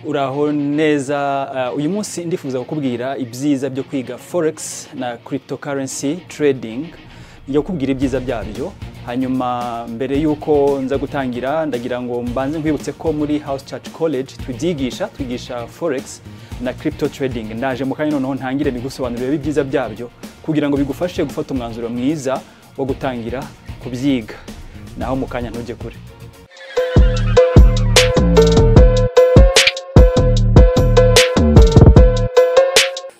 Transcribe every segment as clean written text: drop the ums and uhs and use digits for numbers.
Uraho neza uyu munsi ndifuza kukubwira ibyiza byo kwiga forex na cryptocurrency trading. Njya kukubwira ibyiza byabyo, hanyuma mbere yuko nza gutangira ndagira ngo mbanze nkwibutse ko muri House Church College twigisha forex na crypto trading. Ndaje mu kanya noneho ntangire bigusobanurira ibyiza byabyo kugira ngo bigufashe gufata umwanzuro mwiza wo gutangira kubyiga. Naho mu kanya ntujye kure.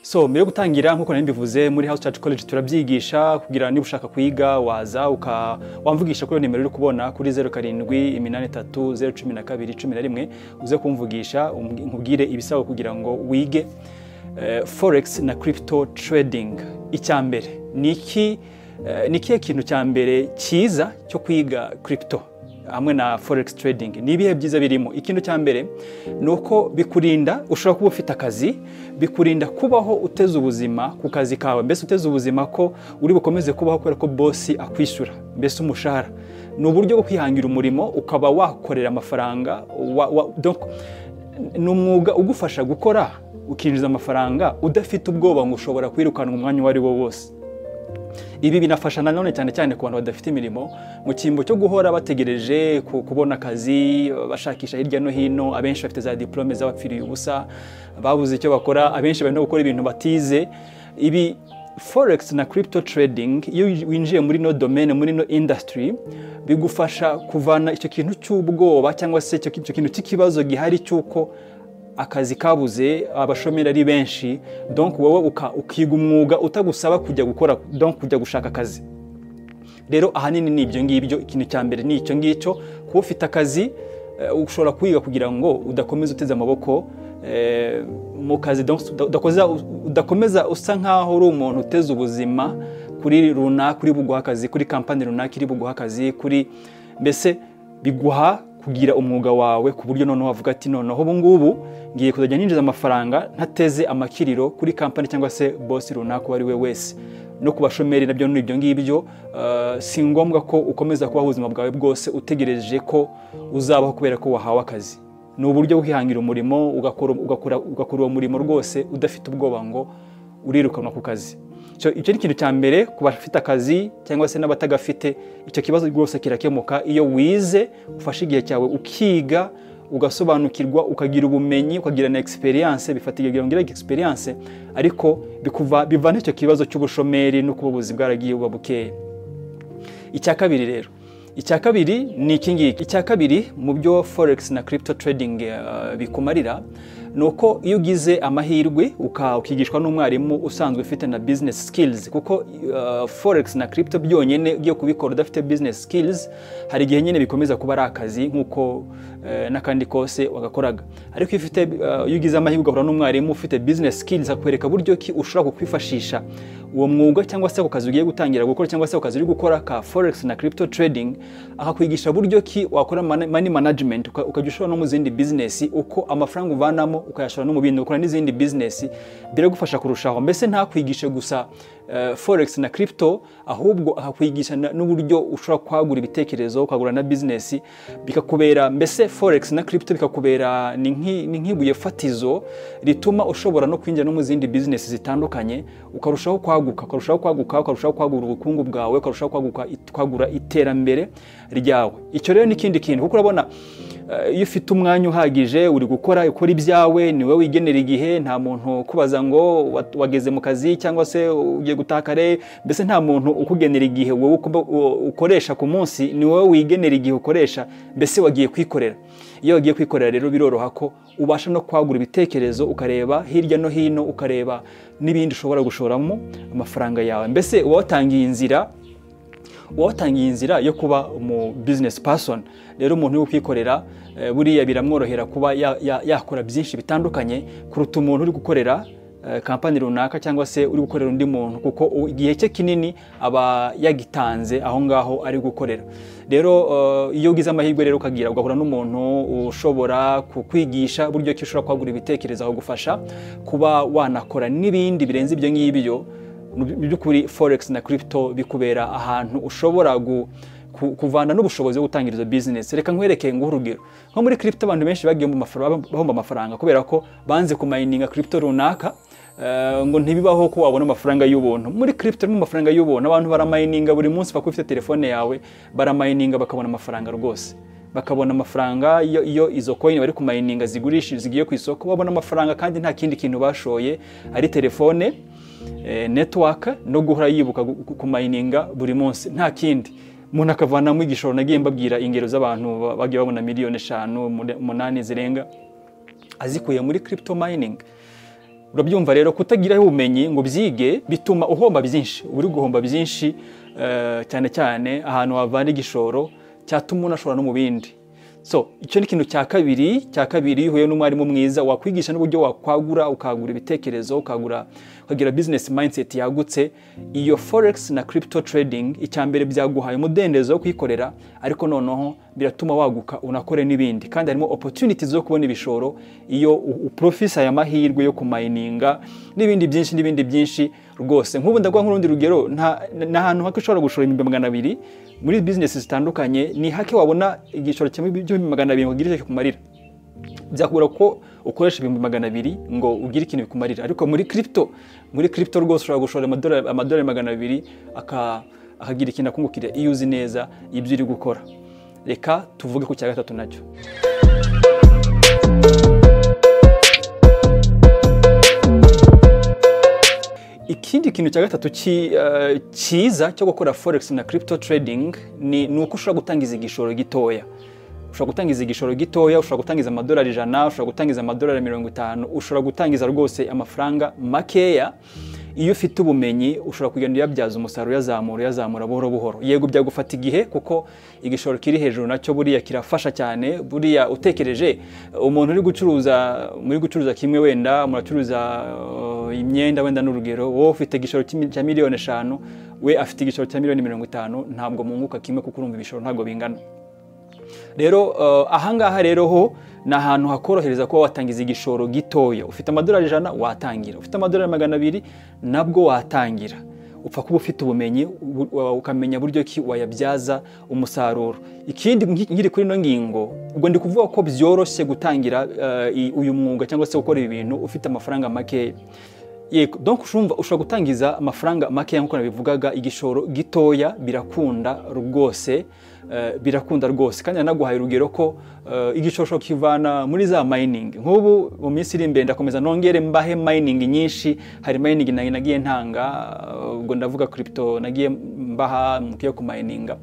So mbere yo gutangira nkuko nari mbivuze muri House Church College turabyigisha kugira niba ushaka kwiga waza wamvugisha kuri nimero uri kubona kuri 0783011211 uze kumvugisha nkubwire ibisaba kugira ngo wige forex na crypto trading. Icyambere niki kintu cyambere cyiza cyo kwiga crypto hamwe na forex trading. Nibihe byiza birimo? Ikintu cyambere nuko bikurinda ushobora kuba ufite akazi, bikurinda kubaho uteze ubuzima ku kazi kawe. Mbese uteze ubuzima ko uri bukomeze kubaho kubera ko boss akwishura, mbese umushahara. Ni uburyo bwo kwihangira umurimo ukaba wakorera amafaranga donc numwuga ugufasha gukora ukinjiza amafaranga udafite ubwoba ngo ushobora kwirukana umwanya wari wo wose. Ibi binafasha nanone cyane ku bantu badafite imirimo mu kimbo cyo guhora bategereje kubona akazi, bashakisha hirya no hino. Abenshi bafite za diplome z'abapfiriye ubusa, babuze icyo bakora, abenshi bari no gukora ibintu batize. Ibi forex na crypto trading iyo winjiye muri no domain, muri no industry, bigufasha kuvana icyo kintu cy'ubwoba cyangwa se icyo kintu cy'ikibazo gihari cyuko akazi kabuze, abashomeri ari benshi. Donc wowe ukiga umwuga utagusaba kujya gukora, donc kujya gushaka akazi. Rero ahanini ni ibyo ngibyo. Ikintu cyambere ni icyo ngicyo, kuba ufite akazi ushobora kwiga kugira ngo udakomeza uteze amaboko mu kazi, donc udakomeza usa nkaho uri umuntu uteze ubuzima kuri runaka uri buguha akazi, kuri kampani runaka iri buguha akazi, kuri mbese biguha kugira umwuga wawe ku buryo noneho wavuga ati noneho ubu ngubu ngiye kuzajya ninjiza amafaranga ntateze amakiriro kuri kampani cyangwa se boss runaka wari we wese. No kubashomeri nabyo n'ibyo ngibyo, si ngombwa ko ukomeza kubaho ubuzima bwawe bwose utegereje ko uzabaho kubera ko wahawe akazi. Ni uburyo bwo kwihangira umurimo ugakora uwo murimo rwose udafite ubwoba ngo urirukanwa ku kazi. Icyo ni ikintu cya mbere ku bafite akazi cyangwa se n'abatagafite. Icyo kibazo rwose kirakemuka iyo wize, ufashe igihe cyawe ukiga, ugasobanukirwa, ukagira ubumenyi, ukagira na experience. Bifatiye kugira ngo ugire experience ariko bivana icyo kibazo cy'ubushomeri no kububuzi bwaragiye buba bukeye. Icya kabiri rero, icya kabiri ni iki ngiki. Icya kabiri mu byo forex na crypto trading bikumarira nuko iyo ugize amahirwe ukigishwa n'umwarimu usanzwe ufite na business skills, kuko forex na crypto byonyine ugiye kubikora udafite business skills hari igihe nyine bikomeza kuba ari akazi nkuko n'akandi kose wagakoraga. Ariko iyo ugize amahirwe ugahura n'umwarimu ufite business skills akwereka buryo ki ushobora kukwifashisha uwo mwuga cyangwa se ku kazi ugiye gutangira gukora cyangwa se ku kazi uri gukora ka forex na crypto trading, akakwigisha buryo ki wakora money management, ukajya ushora no mu zindi business, uko amafaranga uvanamo ukayashora no mu bindi ukora n'izindi business, biragufasha kurushaho. Mbese nta kwigisha gusa forex na crypto, ahubwo akakwigisha n'uburyo ushobora kwagura ibitekerezo, ukagura na business bikakubera. Mbese forex na crypto bikakubera ni nk'ibuye fatizo rituma ushobora no kwinjira no mu zindi business zitandukanye, ukarushaho kwagura ubukungu bwawe, ukarushaho kwagura iterambere ryawe. Icyo rero n'ikindi kintu, kuko urabona iyo ufite umwanya uhagije uri ukora ibyawe, niwe wigenera igihe, nta muntu kubaza ngo wageze mu kazi cyangwa se ugiye gutakare. Mbese nta muntu ukugenera igihe wowe ukoresha ku munsi, ni wowe wigenera igihe ukoresha. Mbese wagiye kwikorera. Iyo wagiye kwikorera rero biroroha ko ubasha no kwagura ibitekerezo, ukareba hirya no hino, ukareba n'ibindi ushobora gushoramo amafaranga yawe. Mbese watangiye inzira yo kuba umu business person. Rero umuntu uri kwikorera buriya biramworohera kuba yakora byinshi bitandukanye kuruta umuntu uri gukorera kampani runaka cyangwa se uri gukorera undi muntu, kuko igihe cye kinini aba yagitanze aho ngaho ari gukorera. Rero iyo ugize amahirwe rero ugahura n'umuntu ushobora kukwigisha buryo ki ushobora kwagura ibitekerezo, aho gufasha kuba wanakora n'ibindi birenze ibyo ngibyo. By'ukuri forex na crypto bikubera ahantu ushobora kuvana n'ubushobozi bwo gutangira izo business. Reka nkwereke ng'urugero nko muri crypto abantu benshi bagiye bahomba amafaranga kubera ko banze kumininga crypto runaka ngo ntibibaho ko wabona amafaranga y'ubuntu. Muri crypto mu mafaranga y'ubuntu abantu baramininga buri munsi bakufite telefone yawe baramininga bakabona amafaranga rwose, bakabona amafaranga iyo izo coin bari kumininga zigurishije zigiye ku isoko babona amafaranga kandi nta kindi kintu bashoye ari telefone, network no guhora yibuka kumininga buri munsi nta kindi. Umuntu akavanamo igishoro nagiye mbabwira ingero z'abantu bagiye babona miliyoni 5 8 zirenga azikuye muri crypto mining. Urabyumva rero kutagira ubumenyi ngo byige bituma uhomba byinshi, uri guhomba byinshi cyane cyane ahantu havana igishoro cyatuma unashora no mu bindi. So icyo ni kintu cya kabiri uhuye n'umwarimu mwiza wakwigisha n'uburyo wakwagura ukagura ibitekerezo ukagira business mindset yagutse. Iyo forex na crypto trading icyambere byaguhaye umudendezo wo kwikorera, ariko noneho biratuma waguka unakore n'ibindi kandi harimo opportunities zo kubona ibishoro iyo uprofisa ya mahirwe yo kumininga n'ibindi byinshi rwose. Nk'ubu ndagwa nk'urundi rugero nta hantu hake ushobora gushora 200 muri business zitandukanye, ni hake wabona igishoro cya 200 ngo ugire icyo kumarira. Byakubura ko ukoresha 200 ngo ugire ikintu bikumarira, ariko muri crypto rwose ushobora gushora amadolari 200 akagira ikintu akungukira iyo uzi neza ibyo uri gukora. Reka tuvuge ku cya gatatu nacyo. Ikindi kintu cya gatatu cyiza cyo gukora forex na crypto trading ni uko ushobora gutangiza igishoro gitoya. Ushobora gutangiza igishoro gitoya, ushobora gutangiza amadolari 100, ushobora gutangiza amadolari 50, ushobora gutangiza rwose amafaranga makeya. Iyo ufite ubumenyi ushobora kugenda uyabyaza umusaruro yazamura buhoro. Yego byagufata igihe kuko igishoro kiri hejuru nacyo buriya kirafasha cyane. Buriya utekereje umuntu uri gucuruza kimwe, wenda muracuruza imyenda wenda n'urugero, wowe ufite igishoro cya miliyoni 5, we afite igishoro cya miliyoni 50, ntabwo munguka kimwe kuko urumva ibishoro ntabwo bingana. Rero ahangaha rero ho na ahantu hakorohereza kuba watangiza igishoro gitoya. Ufite amadolari 100 watangira, ufite amadolari 200 nabwo watangira. Upfa kuba ufite ubumenyi ukamenya buryo ki wayabyaza umusaruro. Ikindi nkiri kuri no ngingo, ubwo ndi kuvuga ko byoroshye gutangira uyu mwuga cyangwa se gukora ibintu ufite amafaranga make. Yego, donc ushobora gutangiza amafaranga make nkuko nabivugaga. Igishoro gitoya birakunda rwose kandi naguhaye urugero ko igishoro kivana muri za mining. Nk'ubu mu minsi iri imbere ndakomeza nongere mbahe mining nyinshi. Hari mining nagiye ntanga, ubwo ndavuga crypto nagiye mbaha mukiye ku mininga,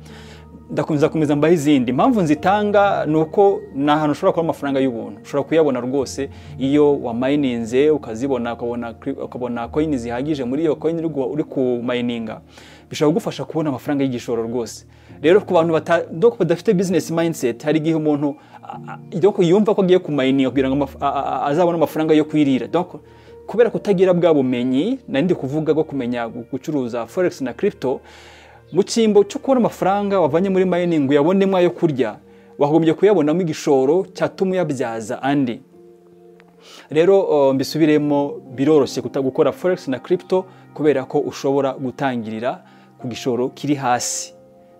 ndakomeza mbahe izindi. Impamvu nzitanga nuko na hano ushobora kuba amafaranga y'ubuntu, ushobora kuyabona rwose iyo wa mininze ukazibona, ukabona coin zihagije muri iyo coin uri ku mininga, bishobora kugufasha kubona amafaranga y'igishoro rwose. Rero ku bantu badafite business mindset, hari igihe umuntu yumva ko agiye ku mininga kugira ngo azabone amafaranga yo kwirira. Donc kubera kutagira bwa bumenyi nandi kuvuga bwo kumenya gucuruza forex na crypto, mu cyimbo cyo kubona amafaranga wavanye muri mining uyabonemo ayo kurya, wagombye kuyabonamo igishoro cyatuma yabyaza andi. Rero mbisubiremo, biroroshye gukora forex na crypto kubera ko ushobora gutangirira ku gishoro kiri hasi.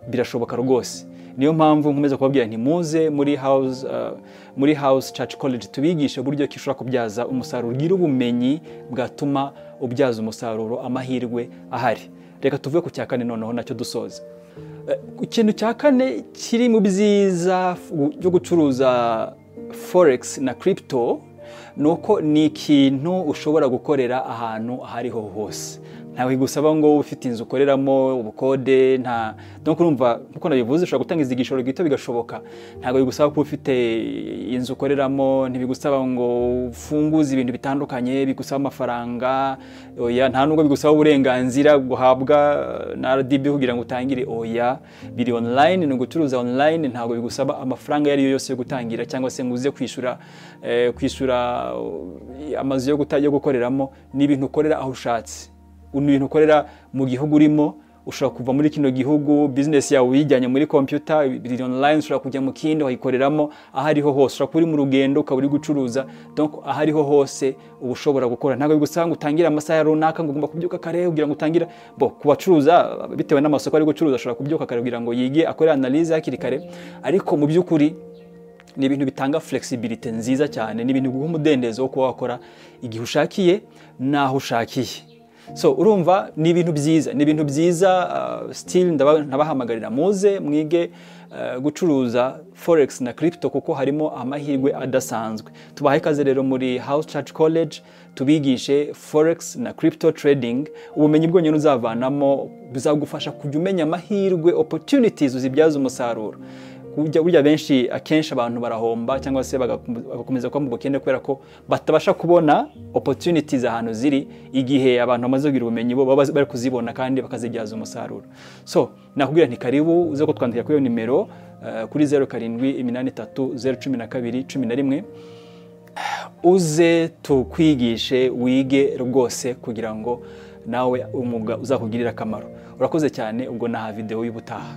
Birashoboka rwose. Niyo mpamvu nkomeza kubabwira nti muze muri House Church College tubigisha buryo ki ushobora kubyaza umusaruro, ugira ubumenyi bwatuma ubyaza umusaruro amahirwe ahari. Reka tuvuge ku cya kane noneho nacyo dusoza. Ikintu cya kane kiri mu byiza byo gucuruza forex na crypto nuko ni ikintu ushobora gukorera ahantu ahariho hose. Ntawe gusaba ngo ufite inzu ukoreramo ubukode, donc urumva uko nabivuze ushobora gutangiza igishoro gito bigashoboka. Ntago bigusaba ko ufite inzu ukoreramo, ntibigusaba ngo ufunguze ibintu bitandukanye, bigusaba amafaranga, oya, nta nubwo bigusaba uburenganzira guhabwa na RDB kugira ngo utangire, oya, biri online, ni gucuruza online. Ntago bigusaba amafaranga yari yose yo gutangira cyangwa se nguze kwishura amazu yo gukoreramo. Ni ibintu ukorera aho ushatse, ibintu ukorera mu gihugu urimo, ushobora kuva muri kino gihugu business yawe uyijyanye muri computer biri online, ushobora kujya mu kindi wayikoreramo ahariho hose, ushobora kuri mu rugendo ukaba uri gucuruza. Donc ahariho hose ubushobora gukora, ntabwo bigusanga utangira amasaha runaka ngo ugomba kubyuka kare kugira ngo utangira kubacuruza bitewe n'amasoko ari gucuruza, ashobora kubyuka kare kugira ngo yige akore analyse hakiri kare. Ariko mu by'ukuri ni ibintu bitanga flexibility nziza cyane, ni ibintu biguha umudendezo wo kuba wakora igihe ushakiye naho ushakiye. So urumva ni ibintu byiza, still ndabahamagarira muze mwige gucuruza forex na crypto kuko harimo amahirwe adasanzwe. Tubahaye ikaze rero muri House Church College, tubigishe forex na crypto trading. Ubumenyi bwonyine uzavanamo bizagufasha kujya umenya amahirwe, opportunities uzibyaza umusaruro. Burya benshi akenshi abantu barahomba cyangwa se bagakomeza kuba mu bukene kubera ko batabasha kubona opportunities ahantu ziri, igihe abantu bamaze kugira ubumenyi bo baba bari kuzibona kandi bakazibyaza umusaruro. So nakubwira nti karibu uze kutwandikira kuri iyo nimero kuri 0783012011 uze tukwigishe wige rwose kugira ngo nawe umwuga uzakugirira akamaro. Urakoze cyane, ubwo naha video y'ubutaha.